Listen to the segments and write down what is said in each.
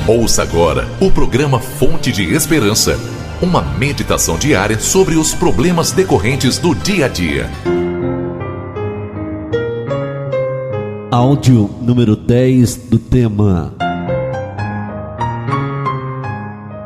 Ouça agora o programa Fonte de Esperança, uma meditação diária sobre os problemas decorrentes do dia a dia. Áudio número 10 do tema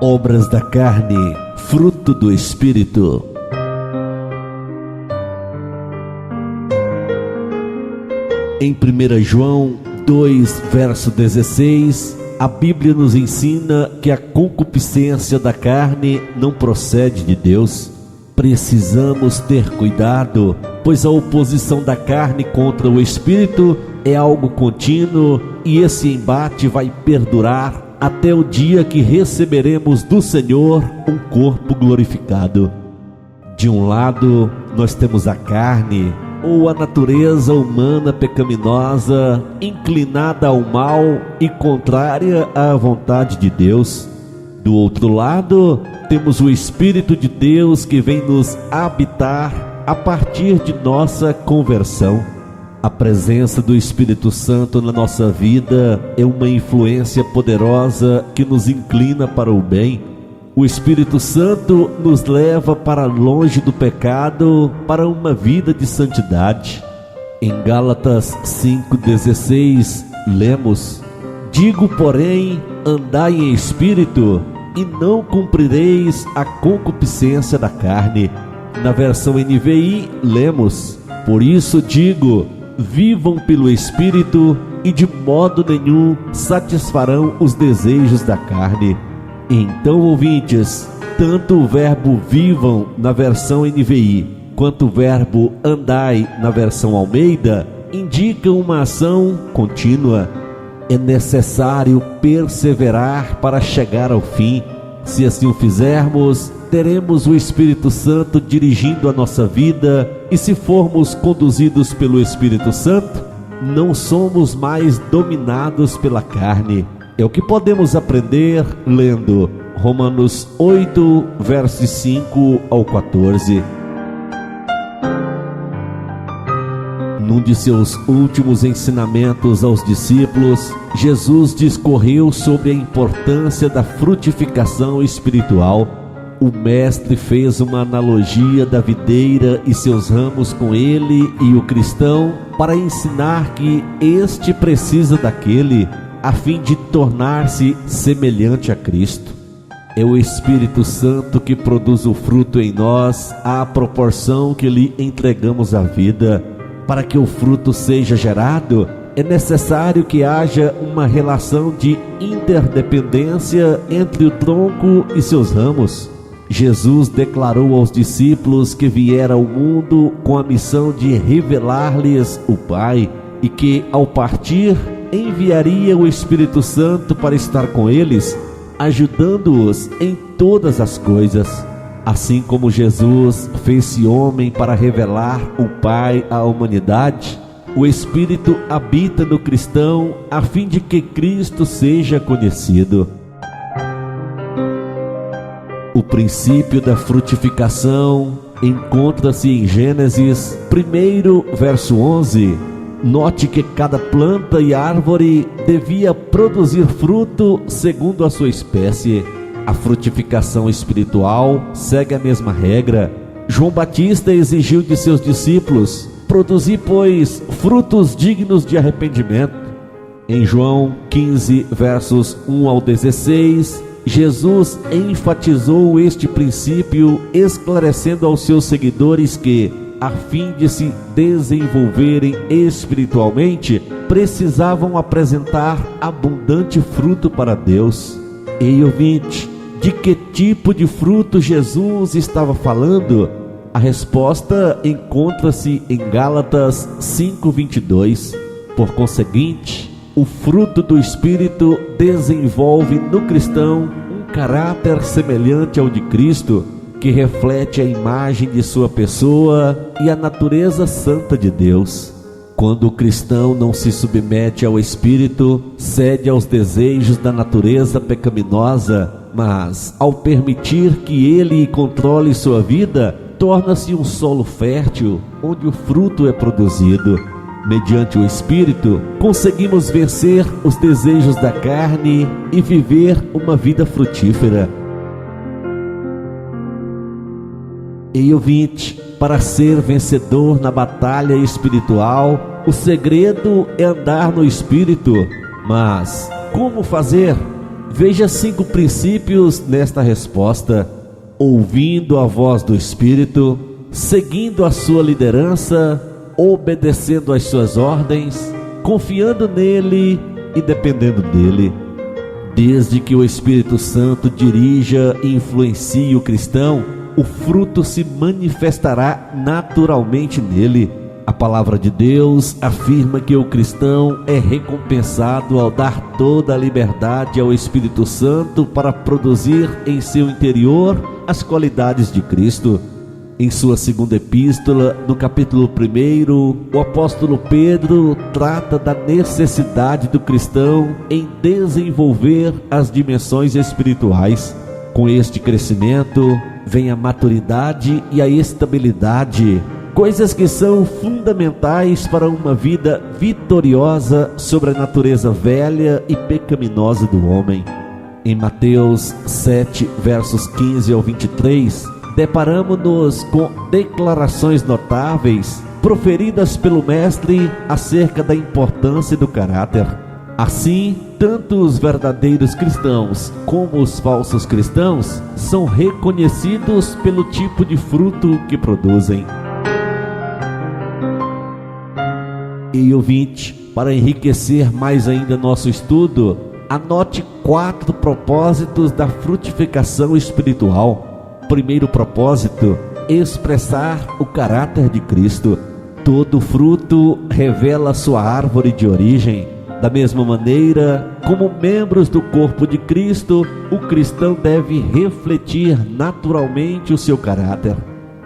Obras da carne, fruto do Espírito. Em 1 João 2, verso 16, a Bíblia nos ensina que a concupiscência da carne não procede de Deus. Precisamos ter cuidado, pois a oposição da carne contra o Espírito é algo contínuo e esse embate vai perdurar até o dia que receberemos do Senhor um corpo glorificado. De um lado, nós temos a carne, ou a natureza humana pecaminosa, inclinada ao mal e contrária à vontade de Deus. Do outro lado, temos o Espírito de Deus que vem nos habitar a partir de nossa conversão. A presença do Espírito Santo na nossa vida é uma influência poderosa que nos inclina para o bem. O Espírito Santo nos leva para longe do pecado, para uma vida de santidade. Em Gálatas 5,16, lemos: Digo, porém, andai em espírito, e não cumprireis a concupiscência da carne. Na versão NVI, lemos: Por isso digo, vivam pelo Espírito, e de modo nenhum satisfarão os desejos da carne. Então, ouvintes, tanto o verbo vivam na versão NVI, quanto o verbo andai na versão Almeida, indicam uma ação contínua. É necessário perseverar para chegar ao fim. Se assim o fizermos, teremos o Espírito Santo dirigindo a nossa vida, e se formos conduzidos pelo Espírito Santo, não somos mais dominados pela carne. É o que podemos aprender lendo Romanos 8, versos 5 ao 14. Num de seus últimos ensinamentos aos discípulos, Jesus discorreu sobre a importância da frutificação espiritual. O mestre fez uma analogia da videira e seus ramos com ele e o cristão para ensinar que este precisa daquele, a fim de tornar-se semelhante a Cristo. É o Espírito Santo que produz o fruto em nós à proporção que lhe entregamos a vida. Para que o fruto seja gerado, é necessário que haja uma relação de interdependência entre o tronco e seus ramos. Jesus declarou aos discípulos que viera ao mundo com a missão de revelar-lhes o Pai, e que, ao partir, enviaria o Espírito Santo para estar com eles, ajudando-os em todas as coisas. Assim como Jesus fez-se homem para revelar o Pai à humanidade, o Espírito habita no cristão a fim de que Cristo seja conhecido. O princípio da frutificação encontra-se em Gênesis 1, verso 11. Note que cada planta e árvore devia produzir fruto segundo a sua espécie. A frutificação espiritual segue a mesma regra. João Batista exigiu de seus discípulos: produzi, pois, frutos dignos de arrependimento. Em João 15, versos 1 ao 16, Jesus enfatizou este princípio, esclarecendo aos seus seguidores que, a fim de se desenvolverem espiritualmente, precisavam apresentar abundante fruto para Deus. Ei, ouvinte, de que tipo de fruto Jesus estava falando? A resposta encontra-se em Gálatas 5:22. Por conseguinte, o fruto do Espírito desenvolve no cristão um caráter semelhante ao de Cristo, que reflete a imagem de sua pessoa e a natureza santa de Deus. Quando o cristão não se submete ao Espírito, cede aos desejos da natureza pecaminosa, mas ao permitir que ele controle sua vida, torna-se um solo fértil, onde o fruto é produzido. Mediante o Espírito, conseguimos vencer os desejos da carne e viver uma vida frutífera. Ei, ouvinte, para ser vencedor na batalha espiritual, o segredo é andar no Espírito. Mas como fazer? Veja 5 princípios nesta resposta: ouvindo a voz do Espírito, seguindo a sua liderança, obedecendo às suas ordens, confiando nele e dependendo dele. Desde que o Espírito Santo dirija e influencie o cristão, o fruto se manifestará naturalmente nele. A palavra de Deus afirma que o cristão é recompensado ao dar toda a liberdade ao Espírito Santo para produzir em seu interior as qualidades de Cristo. Em sua segunda epístola, no capítulo 1, o apóstolo Pedro trata da necessidade do cristão em desenvolver as dimensões espirituais. Com este crescimento, vem a maturidade e a estabilidade, coisas que são fundamentais para uma vida vitoriosa sobre a natureza velha e pecaminosa do homem. Em Mateus 7, versos 15 ao 23, deparamos-nos com declarações notáveis proferidas pelo Mestre acerca da importância do caráter. Assim, tanto os verdadeiros cristãos como os falsos cristãos são reconhecidos pelo tipo de fruto que produzem. E ouvinte, para enriquecer mais ainda nosso estudo, anote 4 propósitos da frutificação espiritual. Primeiro propósito: expressar o caráter de Cristo. Todo fruto revela sua árvore de origem. Da mesma maneira, como membros do corpo de Cristo, o cristão deve refletir naturalmente o seu caráter.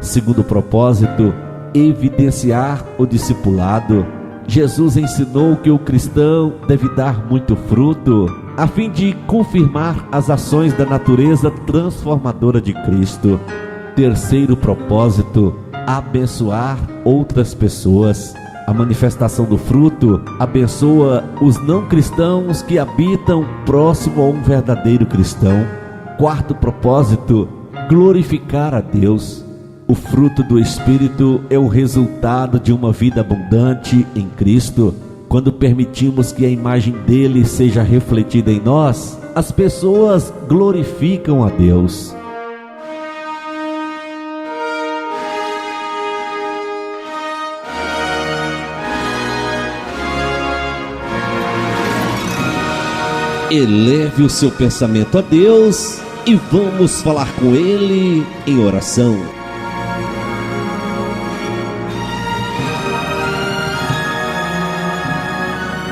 Segundo propósito: evidenciar o discipulado. Jesus ensinou que o cristão deve dar muito fruto, a fim de confirmar as ações da natureza transformadora de Cristo. Terceiro propósito: abençoar outras pessoas. A manifestação do fruto abençoa os não cristãos que habitam próximo a um verdadeiro cristão. Quarto propósito: glorificar a Deus. O fruto do Espírito é o resultado de uma vida abundante em Cristo. Quando permitimos que a imagem dele seja refletida em nós, as pessoas glorificam a Deus. Eleve o seu pensamento a Deus e vamos falar com Ele em oração.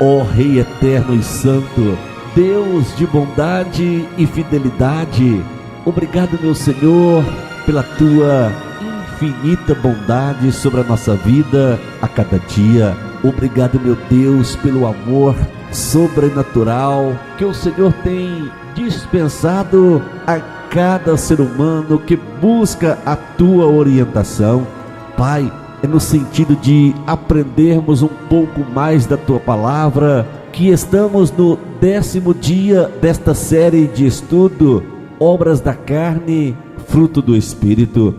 Ó Rei eterno e santo, Deus de bondade e fidelidade, obrigado, meu Senhor, pela tua infinita bondade sobre a nossa vida a cada dia. Obrigado, meu Deus, pelo amor sobrenatural que o Senhor tem dispensado a cada ser humano que busca a tua orientação. Pai, é no sentido de aprendermos um pouco mais da tua palavra que estamos no 10º dia desta série de estudo, Obras da Carne, Fruto do Espírito.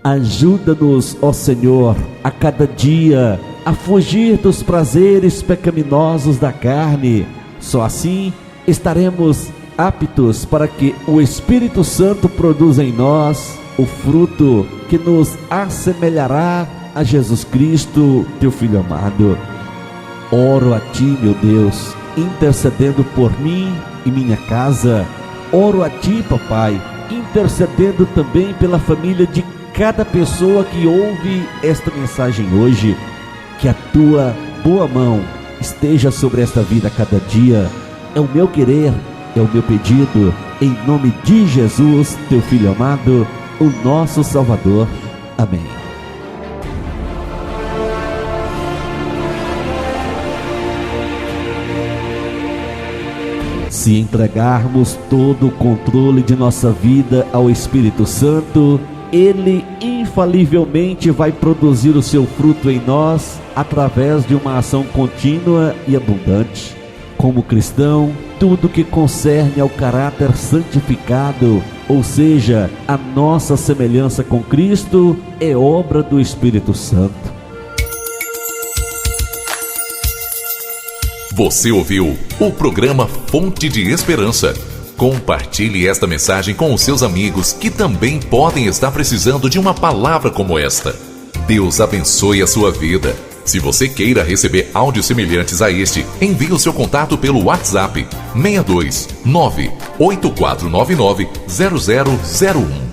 Ajuda-nos, ó Senhor, a cada dia a fugir dos prazeres pecaminosos da carne. Só assim estaremos aptos para que o Espírito Santo produza em nós o fruto que nos assemelhará a Jesus Cristo, teu Filho amado. Oro a ti, meu Deus, intercedendo por mim e minha casa. Oro a ti, papai, intercedendo também pela família de cada pessoa que ouve esta mensagem hoje. Que a tua boa mão esteja sobre esta vida a cada dia. É o meu querer, é o meu pedido, em nome de Jesus, teu Filho amado, o nosso Salvador. Amém. Se entregarmos todo o controle de nossa vida ao Espírito Santo, Ele infalivelmente vai produzir o seu fruto em nós através de uma ação contínua e abundante. Como cristão, tudo que concerne ao caráter santificado, ou seja, a nossa semelhança com Cristo, é obra do Espírito Santo. Você ouviu o programa Fonte de Esperança. Compartilhe esta mensagem com os seus amigos que também podem estar precisando de uma palavra como esta. Deus abençoe a sua vida. Se você queira receber áudios semelhantes a este, envie o seu contato pelo WhatsApp 62 98499 0001.